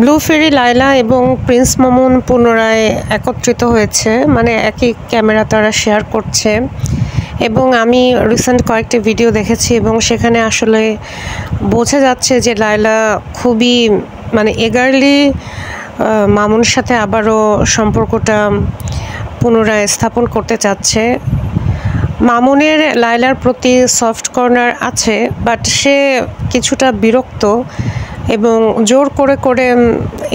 Blue ফেরি লায়লা এবং Prince Mamun পুনরায় একত্রিত হয়েছে, মানে একই ক্যামেরা তারা শেয়ার করছে। এবং আমি রিসেন্ট কয়েকটি ভিডিও দেখেছি এবং সেখানে আসলে বোঝা যাচ্ছে যে লায়লা খুবই মানে এগারলি মামুনের সাথে আবারও সম্পর্কটা পুনরায় স্থাপন করতে চাচ্ছে। মামুনের লায়লার প্রতি সফট কর্নার আছে, বাট সে কিছুটা বিরক্ত এবং জোর করে করে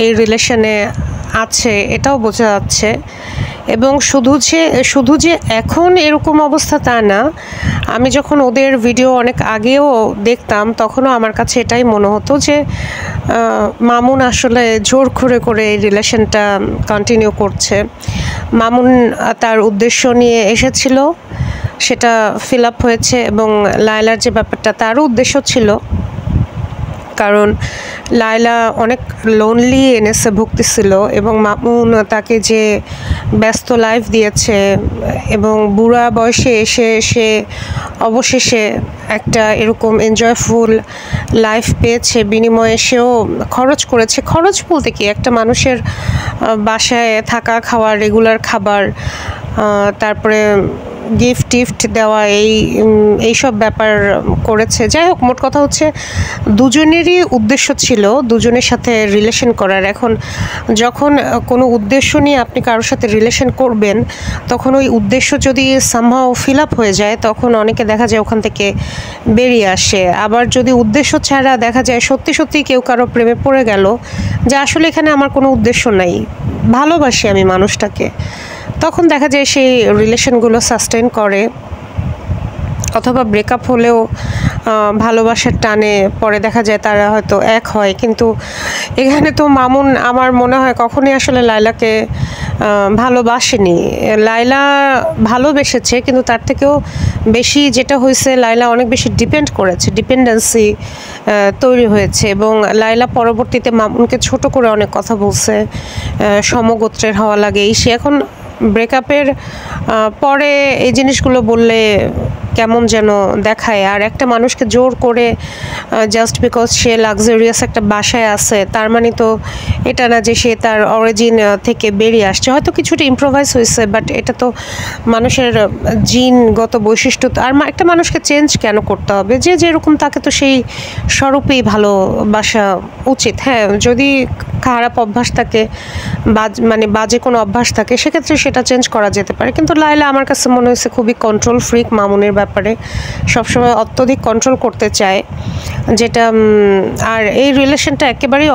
এই রিলেশনে আছে এটাও বোঝা যাচ্ছে। এবং শুধু যে এখন এরকম অবস্থা তা না, আমি যখন ওদের ভিডিও অনেক আগেও দেখতাম তখনও আমার কাছে এটাই মনে হতো যে মামুন আসলে জোর করে করে এই রিলেশনটা কন্টিনিউ করছে। মামুন তার উদ্দেশ্য নিয়ে এসেছিল, সেটা ফিল আপ হয়েছে। এবং লায়লার যে ব্যাপারটা, তারও উদ্দেশ্য ছিল, কারণ লায়লা অনেক লোনলি এনেসে ভুগতেছিল এবং মামুন তাকে যে ব্যস্ত লাইফ দিয়েছে এবং বুড়া বয়সে এসে সে অবশেষে একটা এরকম এনজয়ফুল লাইফ পেয়েছে, বিনিময়ে সেও খরচ করেছে। খরচ বলতে কি, একটা মানুষের বাসায় থাকা, খাওয়া, রেগুলার খাবার, তারপরে গিফট দেওয়া, এইসব ব্যাপার করেছে। যাই হোক, মোট কথা হচ্ছে দুজনেরই উদ্দেশ্য ছিল দুজনের সাথে রিলেশন করার। এখন যখন কোনো উদ্দেশ্য নিয়ে আপনি কারোর সাথে রিলেশন করবেন, তখন ওই উদ্দেশ্য যদি সামহাও ফিল আপ হয়ে যায়, তখন অনেকে দেখা যায় ওখান থেকে বেরিয়ে আসে। আবার যদি উদ্দেশ্য ছাড়া দেখা যায় সত্যি সত্যি কেউ কারো প্রেমে পড়ে গেল, যে আসলে এখানে আমার কোনো উদ্দেশ্য নাই, ভালোবাসি আমি মানুষটাকে, তখন দেখা যায় সেই রিলেশনগুলো সাস্টেন করে। অথবা ব্রেকআপ হলেও ভালোবাসার টানে পরে দেখা যায় তারা হয়তো এক হয়। কিন্তু এখানে তো মামুন আমার মনে হয় কখনোই আসলে লায়লাকে ভালোবাসেনি। লায়লা ভালোবেসেছে, কিন্তু তার থেকেও বেশি যেটা হয়েছে, লায়লা অনেক বেশি ডিপেন্ড করেছে, ডিপেন্ডেন্সি তৈরি হয়েছে। এবং লায়লা পরবর্তীতে মামুনকে ছোট করে অনেক কথা বলছে, সমগোত্রের হওয়া লাগে। সে এখন ব্রেকআপের পরে এই জিনিসগুলো বললে কেমন যেন দেখায়। আর একটা মানুষকে জোর করে জাস্ট বিকজ সে লাক্সারিয়াস একটা বাসায় আছে, তার মানে তো এটা না যে সে তার অরিজিন থেকে বেরিয়ে আসছে। হয়তো কিছুটা ইম্প্রোভাইজ হয়েছে, বাট এটা তো মানুষের জিনগত বৈশিষ্ট্য। আর একটা মানুষকে চেঞ্জ কেন করতে হবে? যে যেরকম তাকে তো সেই স্বরূপেই ভালোবাসা উচিত। হ্যাঁ, যদি খারাপ অভ্যাস থাকে, মানে বাজে কোনো অভ্যাস থাকে, সেক্ষেত্রে সেটা চেঞ্জ করা যেতে পারে। কিন্তু লায়লা আমার কাছে মনে হয়েছে খুবই কন্ট্রোল ফ্রিক মামুনের ব্যাপারে, সবসময় অত্যধিক কন্ট্রোল করতে চায়, যেটা আর এই রিলেশনটা একেবারেই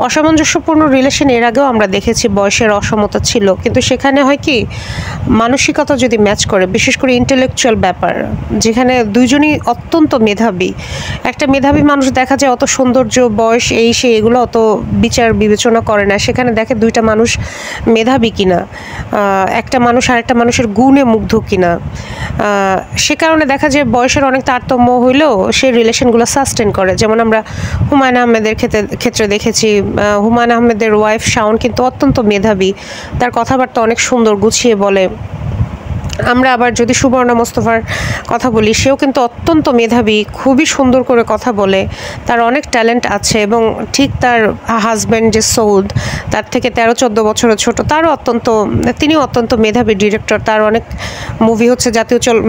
অসামঞ্জস্যপূর্ণ রিলেশন। এর আগেও আমরা দেখেছি বয়সের অসমতা ছিল, কিন্তু সেখানে হয় কি, মানসিকতা যদি ম্যাচ করে, বিশেষ করে ইন্টেলেকচুয়াল ব্যাপার, যেখানে দুইজনই অত্যন্ত মেধাবী। একটা মেধাবী মানুষ দেখা যায় অত সৌন্দর্য, বয়স, এগুলো অত বিচার বিবেচনা করে না। সেখানে দেখে দুইটা মানুষ মেধাবী কিনা, একটা মানুষ আরেকটা মানুষের গুণে মুগ্ধ কিনা। সে কারণে দেখা যায় বয়সের অনেক তারতম্য হইলেও সেই রিলেশনগুলো সাস্টেন করে। যেমন আমরা হুমায়ুন আহমেদের ক্ষেত্রে দেখেছি, হুমায়ুন আহমেদের ওয়াইফ শাওন কিন্তু অত্যন্ত মেধাবী, তার কথাবার্তা অনেক সুন্দর, গুছিয়ে বলে। আমরা আবার যদি সুবর্ণা মোস্তফার কথা বলি, সেও কিন্তু অত্যন্ত মেধাবী, খুবই সুন্দর করে কথা বলে, তার অনেক ট্যালেন্ট আছে। এবং ঠিক তার হাজব্যান্ড যে সৌদ, তার থেকে 13-14 বছরের ছোট, তিনিও অত্যন্ত মেধাবী ডিরেক্টর। তার অনেক মুভি হচ্ছে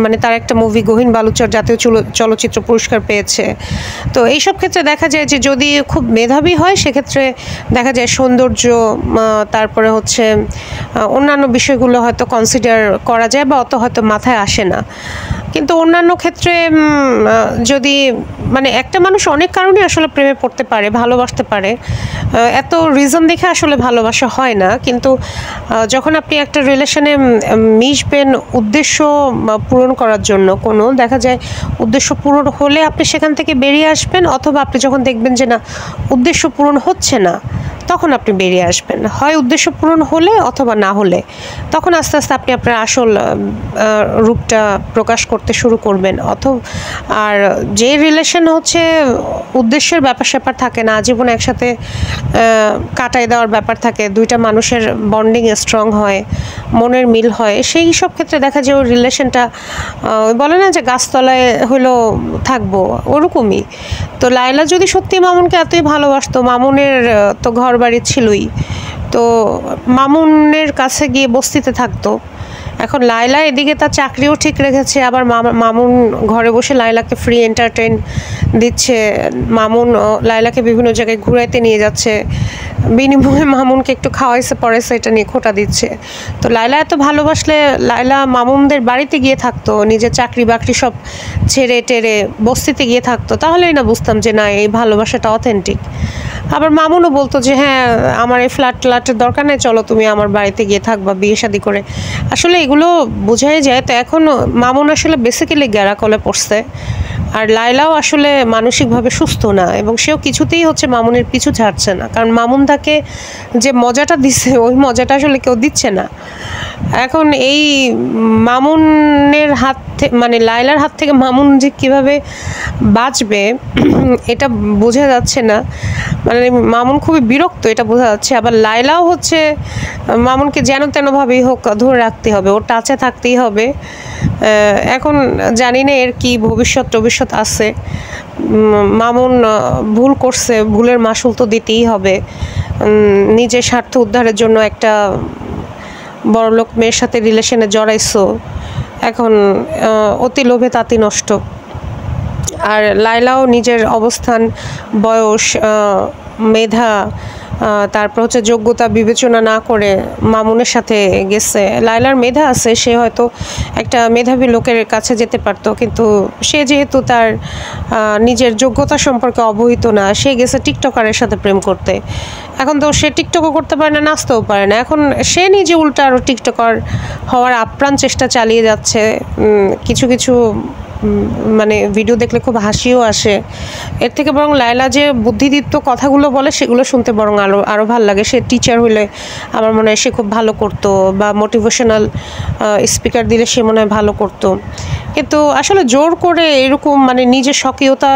মানে তার একটা মুভি গহীন বালুচর জাতীয় চলচ্চিত্র পুরস্কার পেয়েছে। তো এইসব ক্ষেত্রে দেখা যায় যে যদি খুব মেধাবী হয়, সেক্ষেত্রে দেখা যায় সৌন্দর্য, তারপরে হচ্ছে অন্যান্য বিষয়গুলো হয়তো কনসিডার করা যায় বা অত হয়তো মাথায় আসে না। কিন্তু অন্যান্য ক্ষেত্রে যদি মানে একটা মানুষ অনেক কারণে আসলে প্রেমে পড়তে পারে, ভালোবাসতে পারে, এত রিজন দেখে আসলে ভালোবাসা হয় না। কিন্তু যখন আপনি একটা রিলেশনে মিশবেন উদ্দেশ্য পূরণ করার জন্য, কোনো দেখা যায় উদ্দেশ্য পূরণ হলে আপনি সেখান থেকে বেরিয়ে আসবেন, অথবা আপনি যখন দেখবেন যে না, উদ্দেশ্য পূরণ হচ্ছে না, তখন আপনি বেরিয়ে আসবেন, হয় উদ্দেশ্য পূরণ হলে অথবা না হলে। তখন আস্তে আস্তে আপনি আপনার আসল রূপটা প্রকাশ করতে শুরু করবেন। আর যে রিলেশন হচ্ছে উদ্দেশ্যের ব্যাপার স্যাপার থাকে না, জীবন একসাথে কাটাই দেওয়ার ব্যাপার থাকে, দুইটা মানুষের বন্ডিং স্ট্রং হয়, মনের মিল হয়, সেই সব ক্ষেত্রে দেখা যায় ওই রিলেশনটা বলে না যে গাছতলায় হইলো থাকবো, ওরকমই। তো লায়লা যদি সত্যি মামুনকে এতই ভালোবাসতো, মামুনের তো ঘর বাড়ি ছিলই, তো মামুনের কাছে গিয়ে বস্তিতে থাকতো। এখন লায়লা এদিকে তার চাকরিও ঠিক রেখেছে, আবার মামুন ঘরে বসে লায়লাকে ফ্রি এন্টারটেইন দিচ্ছে, মামুন লায়লাকে বিভিন্ন জায়গায় ঘুরাইতে নিয়ে যাচ্ছে, বিনিময়ে মামুনকে একটু খাওয়াইছে পড়াইছে, এটা নিয়ে খোটা দিচ্ছে। তো লায়লা এত ভালোবাসলে লায়লা মামুনদের বাড়িতে গিয়ে থাকতো, নিজের চাকরি বাকরি সব ছেড়ে টেরে বস্তিতে গিয়ে থাকতো, তাহলেই না বুঝতাম যে না, এই ভালোবাসাটা অথেন্টিক। আবার মামুনও বলতো যে হ্যাঁ, আমার এই ফ্ল্যাটের দরকার নেই, চলো তুমি আমার বাড়িতে গিয়ে থাকবা বিয়ে শাদি করে। আসলে এগুলো বোঝাই যায়। তো এখন মামুন আসলে বেসিক্যালি গ্যারাকলে পড়ছে, আর লায়লাও আসলে মানসিকভাবে সুস্থ না, এবং সেও কিছুতেই হচ্ছে মামুনের পিছু ছাড়ছে না, কারণ মামুন তাকে যে মজাটা দিচ্ছে ওই মজাটা আসলে কেউ দিচ্ছে না। এখন এই মামুনের হাত মানে লায়লার হাত থেকে মামুন যে কীভাবে বাঁচবে এটা বোঝা যাচ্ছে না। মানে মামুন খুবই বিরক্ত, এটা বোঝা যাচ্ছে। আবার লায়লাও হচ্ছে মামুনকে যেন তেনভাবেই হোক ধরে রাখতে হবে, ওর টাচে থাকতেই হবে। এখন জানি না এর কি ভবিষ্যৎ আছে। মামুন ভুল করছে, ভুলের মাসুল তো দিতেই হবে। নিজের স্বার্থ উদ্ধারের জন্য একটা বড়লোক মেয়ের সাথে রিলেশনে জড়াইছো, এখন অতি লোভে তাঁতি নষ্ট। আর লায়লাও নিজের অবস্থান, বয়স, মেধা, তারপর হচ্ছে যোগ্যতা বিবেচনা না করে মামুনের সাথে গেছে। লায়লার মেধা আছে, সে হয়তো একটা মেধাবী লোকের কাছে যেতে পারতো, কিন্তু সে যেহেতু তার নিজের যোগ্যতা সম্পর্কে অবহিত না, সে গেছে টিকটকারের সাথে প্রেম করতে। এখন তো সে টিকটকও করতে পারে না, নাচতেও পারে না, এখন সে নিজে উল্টা আরও টিকটকার হওয়ার আপ্রাণ চেষ্টা চালিয়ে যাচ্ছে। কিছু কিছু মানে ভিডিও দেখলে খুব হাসিও আসে। এর থেকে বরং লায়লা যে বুদ্ধিদীপ্ত কথাগুলো বলে সেগুলো শুনতে বরং আরও ভালো লাগে। সে টিচার হলে আমার মনে হয় সে খুব ভালো করতো, বা মোটিভেশনাল স্পিকার দিলে সে মনে হয় ভালো করতো। কিন্তু আসলে জোর করে এরকম মানে নিজের স্বকীয়তা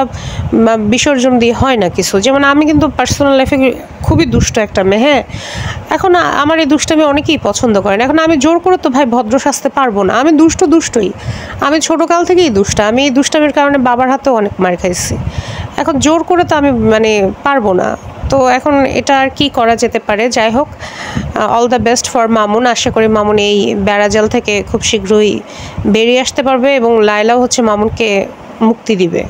বিসর্জন দিয়ে হয় না কিছু। যেমন আমি কিন্তু পার্সোনাল লাইফে খুবই দুষ্ট একটা মেয়ে, হ্যাঁ। এখন আমার এই দুষ্টামি অনেকেই পছন্দ করেন। এখন আমি জোর করে তো ভাই ভদ্র সাজতে পারবো না, আমি দুষ্টই। আমি ছোটোকাল থেকেই দুষ্টা, আমি এই দুষ্টামির কারণে বাবার হাতেও অনেক মার খাইছি। এখন জোর করে তো আমি মানে পারবো না। তো এখন এটা আর কি করা যেতে পারে। যাই হোক, all the best for Mamun. আশা করি মামুন এই বেড়াজাল থেকে খুব শীঘ্রই বেরিয়ে আসতে পারবে, এবং লায়লাও হচ্ছে মামুনকে মুক্তি দিবে।